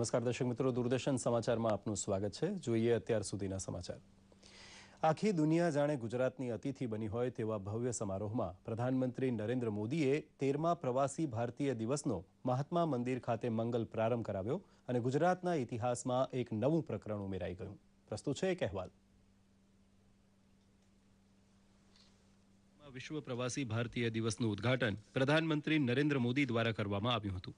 નમસ્કાર દર્શક મિત્રો, દૂરદર્શન સમાચારમાં આપનું સ્વાગત છે. જોઈએ અત્યાર સુધીના સમાચાર. આખી દુનિયા જાણે ગુજરાતની અતિથિ બની હોય તેવા ભવ્ય સમારોહમાં પ્રધાનમંત્રી નરેન્દ્ર મોદીએ 13મા પ્રવાસી ભારતીય દિવસનો મહાત્મા મંદિર ખાતે મંગલ પ્રારંભ કરાવ્યો અને ગુજરાતના ઇતિહાસમાં એક નવું પ્રકરણ ઉમેરાઈ ગયું. પ્રસ્તુત છે એક અહેવાલ. વિશ્વ પ્રવાસી ભારતીય દિવસનું ઉદ્ઘાટન પ્રધાનમંત્રી નરેન્દ્ર મોદી દ્વારા કરવામાં આવ્યું હતું.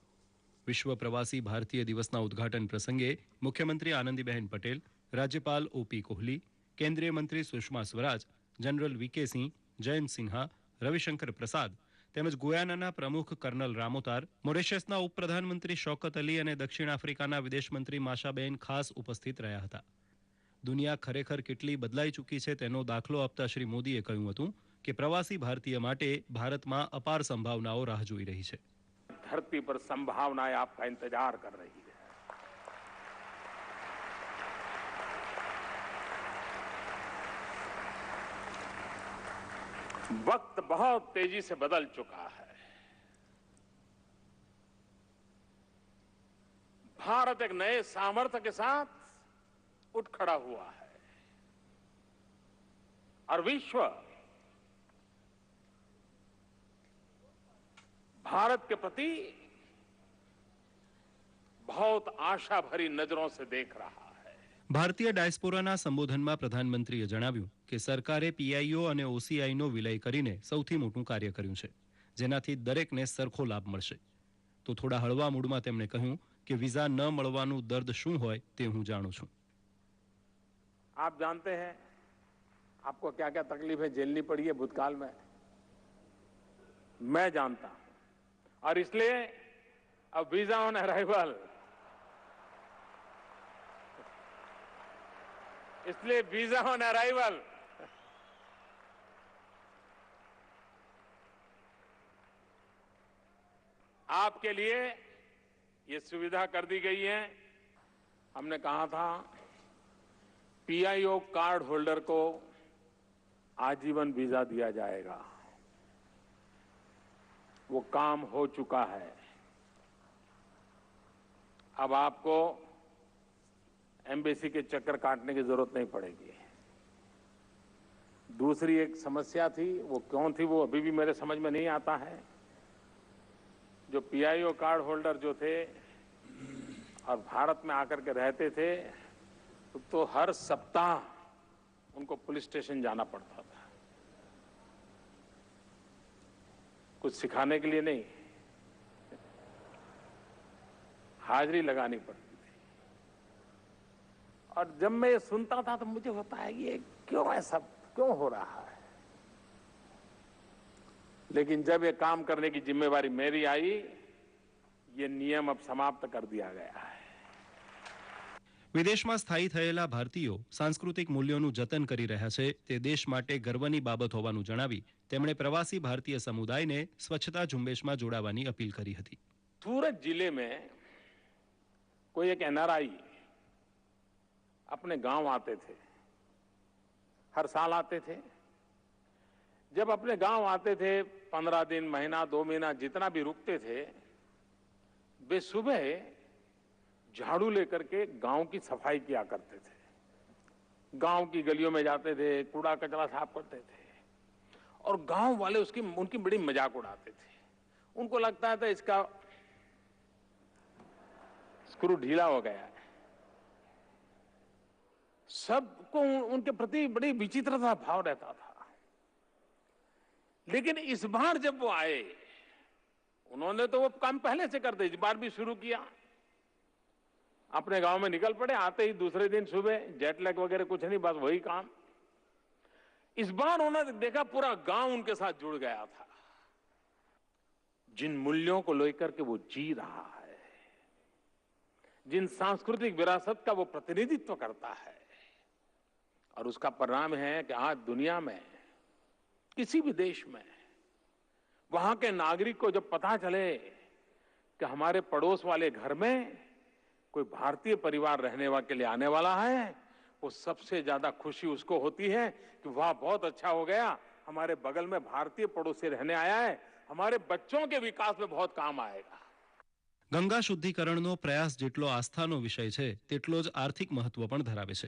વિશ્વ પ્રવાસી ભારતીય દિવસના ઉદ્ઘાટન પ્રસંગે મુખ્યમંત્રી આનંદીબહેન પટેલ, રાજ્યપાલ OP કોહલી, કેન્દ્રીય મંત્રી સુષ્મા સ્વરાજ, જનરલ VK સિંહ, જયંત સિન્હા, રવિશંકર પ્રસાદ તેમજ ગુયાનાના પ્રમુખ કર્નલ રામોતાર, મોરેશિયસના ઉપપ્રધાનમંત્રી શૌકત અલી અને દક્ષિણ આફ્રિકાના વિદેશમંત્રી માશાબેન ખાસ ઉપસ્થિત રહ્યા હતા. દુનિયા ખરેખર કેટલી બદલાઈ ચૂકી છે તેનો દાખલો આપતા શ્રી મોદીએ કહ્યું હતું કે પ્રવાસી ભારતીય માટે ભારતમાં અપાર સંભાવનાઓ રાહ જોઈ રહી છે. धरती पर संभावनाएं आपका इंतजार कर रही है. वक्त बहुत तेजी से बदल चुका है. भारत एक नए सामर्थ्य के साथ उठ खड़ा हुआ है और विश्व भारत के प्रति बहुत आशा भरी नजरों से देख रहा है. ભારતીય ડાયસ્પોરાના સંબોધનમાં પ્રધાનમંત્રીએ જણાવ્યું કે સરકારે PIO અને OCIનો વિલય કરીને સૌથી મોટું કાર્ય કર્યું છે, જેનાથી દરેકને સરખો લાભ મળશે. તો થોડા હળવા મૂડમાં તેમણે કહ્યું કે વિઝા ન મળવાનું દર્દ શું હોય તે હું જાણું છું. आप जानते हैं आपको क्या क्या तकलीफें झेलनी पड़ी है भूतकाल में. मैं जानता हूं और इसलिए अब वीजा ऑन अराइवल, इसलिए वीजा ऑन अराइवल आपके लिए ये सुविधा कर दी गई है. हमने कहा था PIO कार्ड होल्डर को आजीवन वीजा दिया जाएगा. वो काम हो चुका है. अब आपको एम्बेसी के चक्कर काटने की जरूरत नहीं पड़ेगी. दूसरी एक समस्या थी, वो क्यों थी वो अभी भी मेरे समझ में नहीं आता है. जो PIO कार्ड होल्डर जो थे और भारत में आकर के रहते थे तो हर सप्ताह उनको पुलिस स्टेशन जाना पड़ता था. कुछ सिखाने के लिए नहीं, हाजिरी लगानी पड़ती थी. और जब मैं ये सुनता था तो मुझे होता है ये क्यों ऐसा क्यों हो रहा है. लेकिन जब ये काम करने की जिम्मेवारी मेरी आई, ये नियम अब समाप्त कर दिया गया है. વિદેશમાં સ્થાયી થયેલા ભારતીયો સાંસ્કૃતિક મૂલ્યોનું જતન કરી રહ્યા છે તે દેશ માટે ગર્વની બાબત હોવાનું જણાવી તેમણે પ્રવાસી ભારતીય સમુદાયને સ્વચ્છતા ઝુંબેશમાં જોડાવાની અપીલ કરી હતી. सूरत जिले में कोई एक NRI अपने गांव आते थे, हर साल आते थे. जब अपने गांव आते थे 15 दिन, महीना, 2 महीना जितना भी रुकते थे, वे सुबह झाड़ू लेकर के गांव की सफाई किया करते थे. गांव की गलियों में जाते थे, कूड़ा कचरा साफ करते थे और गांव वाले उनकी बड़ी मजाक उड़ाते थे. उनको लगता था इसका स्क्रू ढीला हो गया है. सबको उनके प्रति बड़ी विचित्रता भाव रहता था. लेकिन इस बार जब वो आए, उन्होंने तो वो काम पहले से कर दिया, इस बार भी शुरू किया. अपने गांव में निकल पड़े. आते ही दूसरे दिन सुबह जेट लैग वगैरह कुछ नहीं, बस वही काम. इस बार उन्होंने देखा पूरा गांव उनके साथ जुड़ गया था. जिन मूल्यों को लेकर के वो जी रहा है, जिन सांस्कृतिक विरासत का वो प्रतिनिधित्व करता है, और उसका परिणाम है कि आज दुनिया में किसी भी देश में वहां के नागरिक को जब पता चले कि हमारे पड़ोस वाले घर में कोई भारतीय परिवार रहने के लिए आने वाला है, वो सबसे ज्यादा खुशी उसको होती है कि वाह बहुत अच्छा हो गया, हमारे बगल में भारतीय पड़ोसी रहने आया है, हमारे बच्चों के विकास में बहुत काम आएगा. ગંગા શુદ્ધિકરણનો પ્રયાસ જેટલો આસ્થાનો વિષય છે તેટલો જ આર્થિક મહત્વ પણ ધરાવે છે,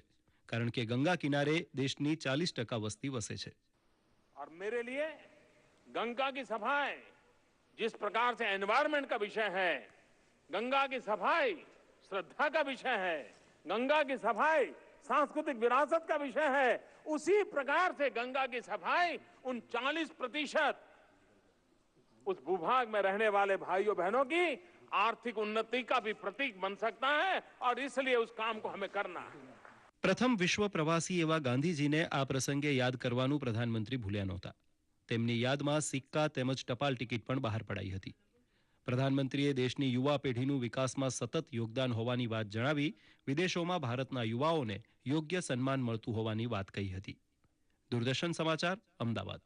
કારણ કે ગંગા કિનારે દેશની 40% વસ્તી વસે છે. और मेरे लिए गंगा की सफाई जिस प्रकार से एनवायरमेंट का विषय है, गंगा की सफाई श्रद्धा का विषय है, गंगा की सफाई सांस्कृतिक विरासत का विषय है, उसी प्रकार से गंगा की सफाई उन 40% उस भूभाग में रहने वाले भाइयों बहनों की आर्थिक उन्नति का भी प्रतीक बन सकता है और इसलिए उस काम को हमें करना है. પ્રથમ વિશ્વ પ્રવાસી એવા ગાંધીજીને આ પ્રસંગે યાદ કરવાનું પ્રધાનમંત્રી ભૂલ્યા નહોતા. તેમની યાદમાં સિક્કા તેમજ ટપાલ ટિકિટ પણ બહાર પડાઈ હતી. પ્રધાનમંત્રીએ દેશની યુવા પેઢીનું વિકાસમાં સતત યોગદાન હોવાની વાત જણાવી વિદેશોમાં ભારતના યુવાઓને યોગ્ય સન્માન મળતું હોવાની વાત કહી હતી. દૂરદર્શન સમાચાર, અમદાવાદ.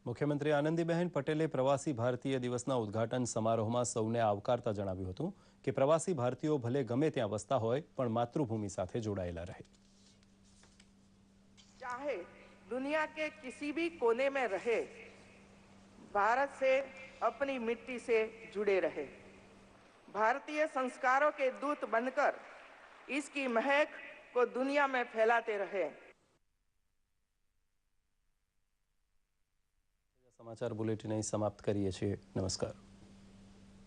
મુખ્યમંત્રી આનંદીબહેન પટેલે પ્રવાસી ભારતીય દિવસના ઉદ્ઘાટન સમારોહમાં સૌને આવકારતા જણાવ્યું હતું કે પ્રવાસી ભારતીયો ભલે ગમે ત્યાં વસતા હોય પણ માતૃભૂમિ સાથે જોડાયેલા રહે. चाहे दुनिया के किसी भी कोने में रहे, भारत से अपनी मिट्टी से जुड़े रहे, भारतीय संस्कारों के दूत बनकर इसकी महक को दुनिया में फैलाते रहे. સમાચાર બુલેટિન અહીં સમાપ્ત કરીએ છીએ. નમસ્કાર.